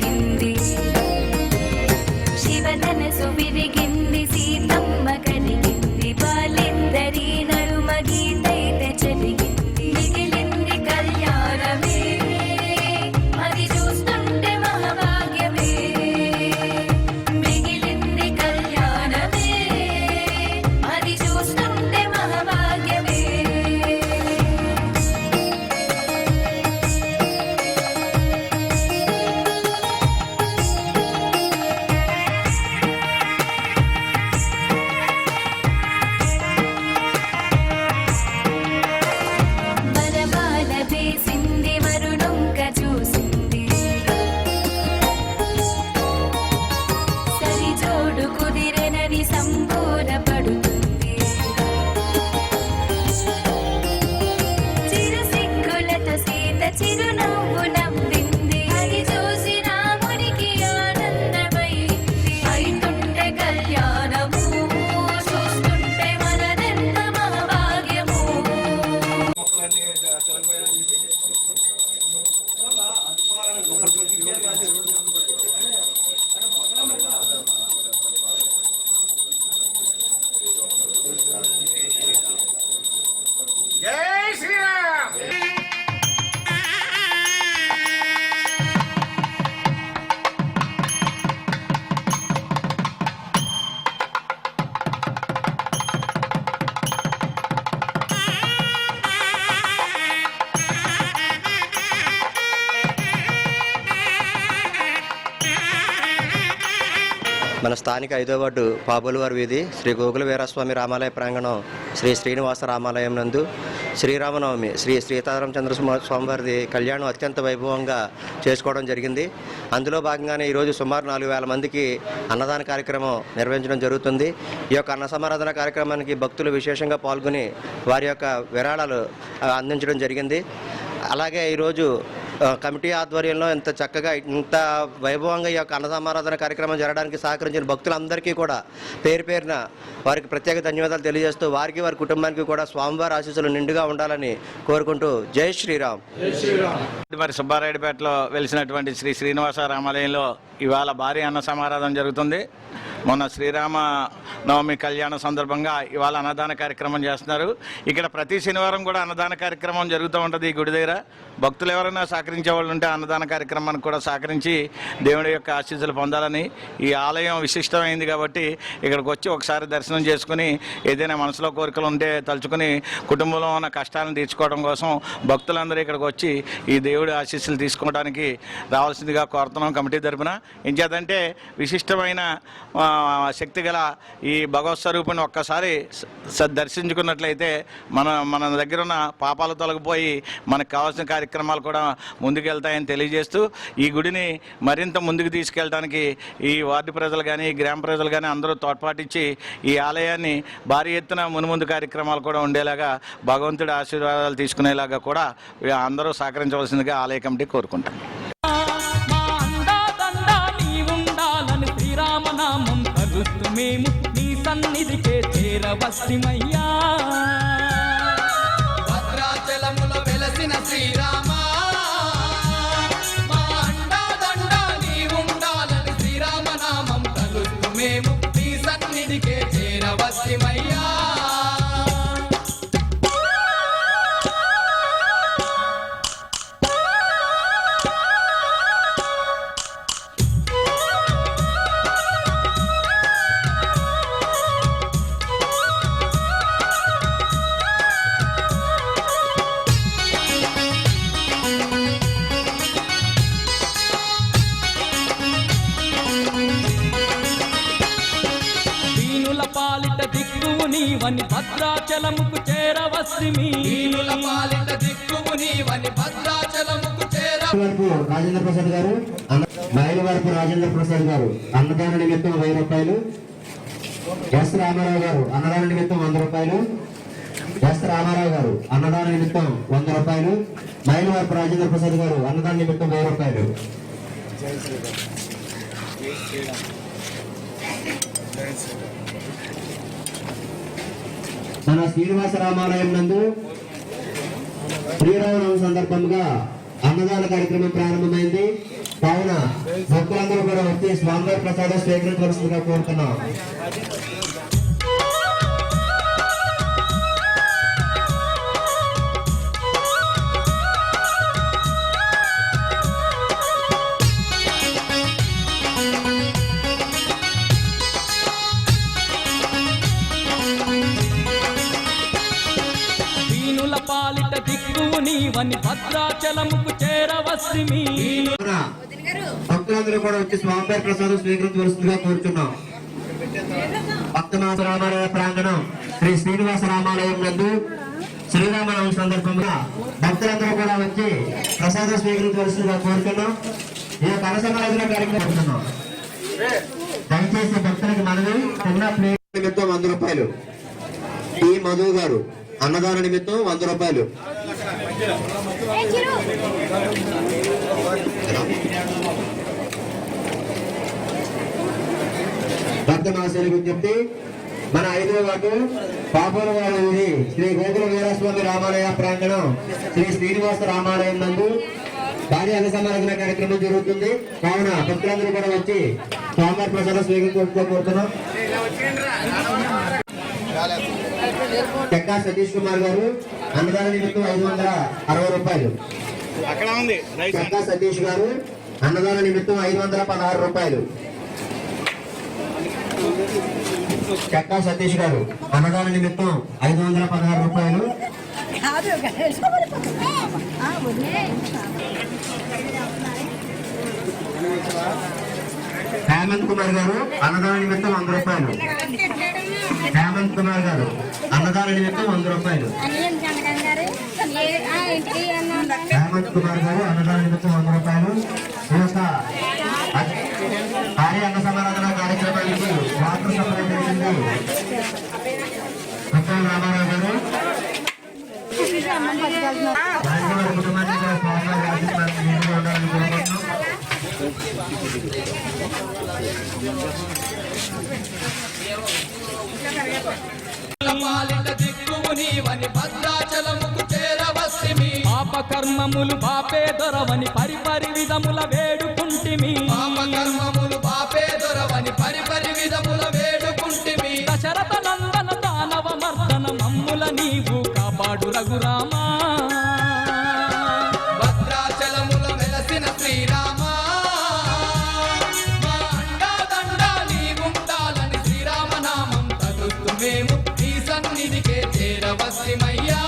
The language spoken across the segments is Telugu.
జరిగింది. శివధనసు విరిగింది, సీతమ్మ కలిగింది, బాలిందరి నడుమ గీతైతే చెరిగింది. మిగిలింది కళ్యాణమే, అది చూస్తుంటే మహాభాగ్యమే. మిగిలింది కళ్యాణమే, అది చూస్తుంటే మహాభాగ్యమే. వేసింది వరుణొంక చూసింది, సరిజోడు కుదిరెనని సంబోధపడుతుంది. చిరు సిగ్గులతో సీత చిరునవ్వు నవ్వింది, అది చూసి రాముడికి ఆనందమైంది. అయితుంటే కళ్యాణము, చూస్తుంటే మనదెంత మహాభాగ్యము. జై శ్రీరామ్. మన స్థానిక 5వ వార్డు పాబులవారి వీధి శ్రీ గోకుల వీరస్వామి రామాలయ ప్రాంగణం శ్రీ శ్రీనివాస రామాలయం నందు శ్రీరామనవమి శ్రీ సీతారామచంద్ర స్వామివారి కళ్యాణం అత్యంత వైభవంగా చేసుకోవడం జరిగింది. అందులో భాగంగానే ఈరోజు సుమారు 4,000 మందికి అన్నదాన కార్యక్రమం నిర్వహించడం జరుగుతుంది. ఈ యొక్క అన్న సమారాధన కార్యక్రమానికి భక్తులు విశేషంగా పాల్గొని వారి యొక్క విరాళాలు అందించడం జరిగింది. అలాగే ఈరోజు కమిటీ ఆధ్వర్యంలో ఇంత చక్కగా ఇంత వైభవంగా ఈ యొక్క అన్నసమారాధన కార్యక్రమం జరగడానికి సహకరించిన భక్తులందరికీ కూడా పేరు పేరున వారికి ప్రత్యేక ధన్యవాదాలు తెలియజేస్తూ వారికి వారి కుటుంబానికి కూడా స్వామివారి ఆశీస్సులు నిండుగా ఉండాలని కోరుకుంటూ జై శ్రీరామ్. మరి సుబ్బారాయుడుపేటలో వెలిసినటువంటి శ్రీ శ్రీనివాస రామాలయంలో ఇవాళ భారీ అన్న సమారాధన జరుగుతుంది. మొన్న శ్రీరామ నవమి కళ్యాణ సందర్భంగా ఇవాళ అన్నదాన కార్యక్రమం చేస్తున్నారు. ఇక్కడ ప్రతి శనివారం కూడా అన్నదాన కార్యక్రమం జరుగుతూ ఉంటుంది. ఈ గుడి దగ్గర భక్తులు ఎవరైనా సహకరించే వాళ్ళు ఉంటే అన్నదాన కార్యక్రమానికి కూడా సహకరించి దేవుడి యొక్క ఆశీస్సులు పొందాలని, ఈ ఆలయం విశిష్టమైంది కాబట్టి ఇక్కడికి వచ్చి ఒకసారి దర్శనం చేసుకుని ఏదైనా మనసులో కోరికలు ఉంటే తలుచుకుని కుటుంబంలో ఉన్న కష్టాలను తీర్చుకోవడం కోసం భక్తులందరూ ఇక్కడికి వచ్చి ఈ దేవుడి ఆశీస్సులు తీసుకోవడానికి రావాల్సిందిగా కోరుతున్నాం కమిటీ తరఫున. ఇంచేతంటే విశిష్టమైన శక్తి గల ఈ భగవత్ స్వరూపుని ఒక్కసారి దర్శించుకున్నట్లయితే మన దగ్గర ఉన్న పాపాలు తొలగిపోయి మనకు కావాల్సిన కార్యక్రమాలు కూడా ముందుకెళ్తాయని తెలియజేస్తూ ఈ గుడిని మరింత ముందుకు తీసుకెళ్ళడానికి ఈ వార్డు ప్రజలు కానీ గ్రామ ప్రజలు కానీ అందరూ తోడ్పాటిచ్చి ఈ ఆలయాన్ని భారీ ఎత్తున మునుముందు కార్యక్రమాలు కూడా ఉండేలాగా భగవంతుడి ఆశీర్వాదాలు తీసుకునేలాగా కూడా అందరూ సహకరించవలసిందిగా ఆలయ కమిటీ కోరుకుంటాం. రామనామం కలుస్తూ మేము నీ సన్నిధికే చేరవస్తిమయ్యా. భద్రాచలములో వెలసిన శ్రీరామ, మా అండాదండ నీవుండాలని శ్రీరామనామం కలుస్తూ మేము నీ సన్నిధికే చేరవస్తిమయ్యా. పాలిట దిక్కువు నీవని భద్రాచలముకు చేరవస్తిమి. పాలిట దిక్కువు నీవని భద్రాచలముకు చేరవస్తిమి. రాజేంద్ర ప్రసాద్ గారు, మైలవరపు రాజేంద్ర ప్రసాద్ గారు అన్నదాన నిమిత్తం 1000 రూపాయలు. ఎస్ రామారావు గారు అన్నదాన నిమిత్తం 100 రూపాయలు. ఎస్ రామారావు గారు అన్నదాన నిమిత్తం 100 రూపాయలు. మైలవరపు రాజేంద్ర ప్రసాద్ గారు అన్నదాన నిమిత్తం 1000 రూపాయలు. మన శ్రీనివాస రామాలయం నందు శ్రీరామనవమి సందర్భంగా అన్నదాన కార్యక్రమం ప్రారంభమైంది. కావున భక్తులందరూ కూడా వచ్చి స్వామివారి ప్రసాదం స్వీకరించవలసిందిగా కోరుతున్నాం. దీనుల పాలిట దిక్కువు నీవని భద్రాచలముకు చేరవస్తిమి. భక్తులందరూ కూడా వచ్చి స్వామివారి ప్రసాదం స్వీకరించవలసిందిగా కోరుతున్నాం. భక్తమాస రామాలయ ప్రాంగణం శ్రీ శ్రీనివాస రామాలయం నందు శ్రీరామనవమి సందర్భంగా భక్తులందరూ కూడా వచ్చి ప్రసాదం స్వీకరించవలసిందిగా కోరుతున్నాం. ఈ యొక్క అన్నసమారాధన కార్యక్రమం కోరుతున్నాం. దయచేసి భక్తులకి మనవి చిన్న ప్లేట్ నిమిత్తం 100 రూపాయలు. టి మధు గారు అన్నదాన నిమిత్తం 100 రూపాయలు. భక్త మహాశయులకు చెప్తే మన 5వ వార్డు పాపూరు వారి శ్రీ గోకుల వీరస్వామి రామాలయ ప్రాంగణం శ్రీ శ్రీనివాస రామాలయం నందు భారీ అన్నసమారాధన కార్యక్రమం జరుగుతుంది. కావున భక్తులందరూ కూడా వచ్చి స్వామివారి ప్రసాదం స్వీకరించుకోబోతున్నాం. చెక్కా సతీష్ కుమార్ గారు అన్నదాన నిమిత్తం 560 రూపాయలు. చెక్కా సతీష్ గారు అన్నదాన నిమిత్తం 516 రూపాయలు. చెక్కా సతీష్ గారు అన్నదాన నిమిత్తం 516 రూపాయలు. హేమంత్ కుమార్ గారు అన్నదాన నిమిత్తం 100 రూపాయలు. హేమంత్ కుమార్ గారు అన్నదాన నిమిత్తం 100 రూపాయలు. హేమంత్ కుమార్ గారు అన్నదాన నిమిత్తం 100 రూపాయలు. ఈ యొక్క భారీ అన్న సమారాధన కార్యక్రమానికి వాటర్ సప్లై చేసింది రామారావు గారు. వారి కుటుంబానికి కూడా స్వామివారి ఆశీర్వాదం ఉండాలని కోరుకుంటున్నాం. పాలిట దిక్కువు నీవని భద్రాచలముకు చేరవస్తిమి. పాపకర్మములు పాపే దొరవని పరిపరి విధముల వేడుకుంటిమి. పాపకర్మములు పాపే దొరవని పరిపరి విధముల వేడుకుంటిమి. దశరథ నందన దానవ మర్దన మమ్ముల నీవు కాపాడు రఘురామా. భద్రాచలముల వెలసిన శ్రీరామా మా అండాదండ నీవుండాలని శ్రీరామనామం తలుస్తూ మేము నీ సన్నిధికే చేరవస్తిమయ్యా.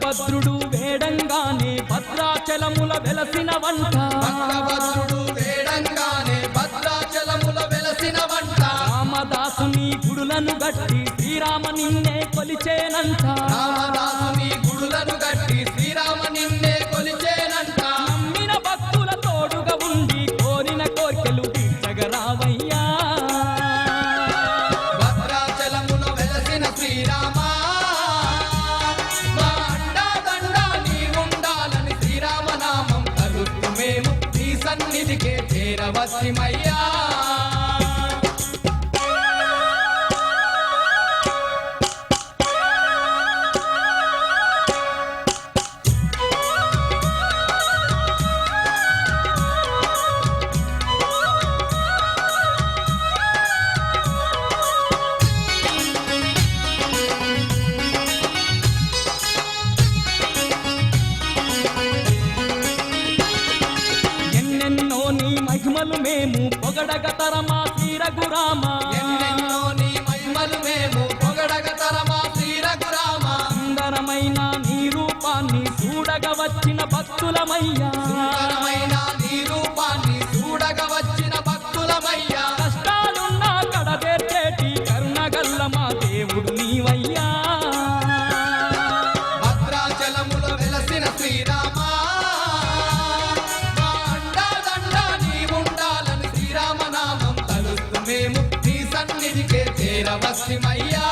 భద్రుడు వేడంగానే భద్రాచలముల వెలసిన వంట. భద్రుడు వేడంగానే భద్రాచలముల వెలసిన వంట. రామదాసుని గుడులను గట్టి శ్రీరామ నిన్నే కొలిచేనంట. రామదాసుని గుడులను గట్టి శ్రీరామ నిన్నే కొలిచేనంట. నమ్మిన భక్తుల తోడుగా ఉండి కోరిన కోర్కెలు తీర్చగరావయ్యా. భద్రాచలముల వెలసిన శ్రీరామ సన్నిధికే చేరవస్తిమయ్యా. మహిమలు మేము పొగడగ తరమా శ్రీ రఘురామ. ఎన్నెన్నో నీ మహిమలు మేము పొగడగ తరమా శ్రీ రఘురామ. సుందరమైన నీ రూపాన్ని చూడగ వచ్చిన భక్తులమయ్యా. సుందరమైన నీ రూపాన్ని చూడగ వచ్చిన భక్తులమయ్యా. కష్టాలున్నా కడతేర్చేటి కరుణగల్ల మా దేవుడు నీవయ్యా. భద్రాచలములో వెలసిన శ్రీరామ మా అండాదండ చేరవస్తిమయ్యా.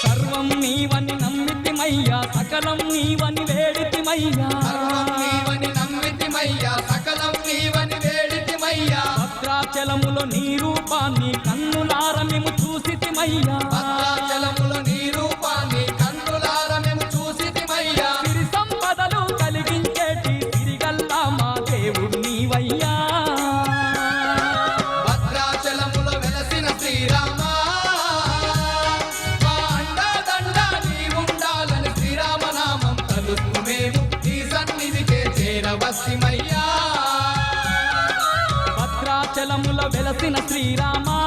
సర్వం నీవని నమ్మితిమయ్యా, సకలం నీవని వేడితిమయ్యా. సర్వం నీవని నమ్మితిమయ్యా, సకలం నీవని వేడితిమయ్యా. భద్రాచలములో నీ రూపాన్ని కన్నులార మేము చూసితిమయ్యా. భద్రాచలములో నీ రూపాన్ని కన్నులార మేము చూసితిమయ్యా. సిరి సంపదలు కలిగించేటి సిరిగల్లా మా దేవుడు నీవయ్యా. భద్రాచలములో వెలసిన శ్రీరామా, మా అండదండ నీవుండాలని శ్రీరామనామం తలుస్తూ మేము నీ సన్నిధికే చేరవస్తిమయ్యా. భద్రాచలములో వెలసిన శ్రీరామా,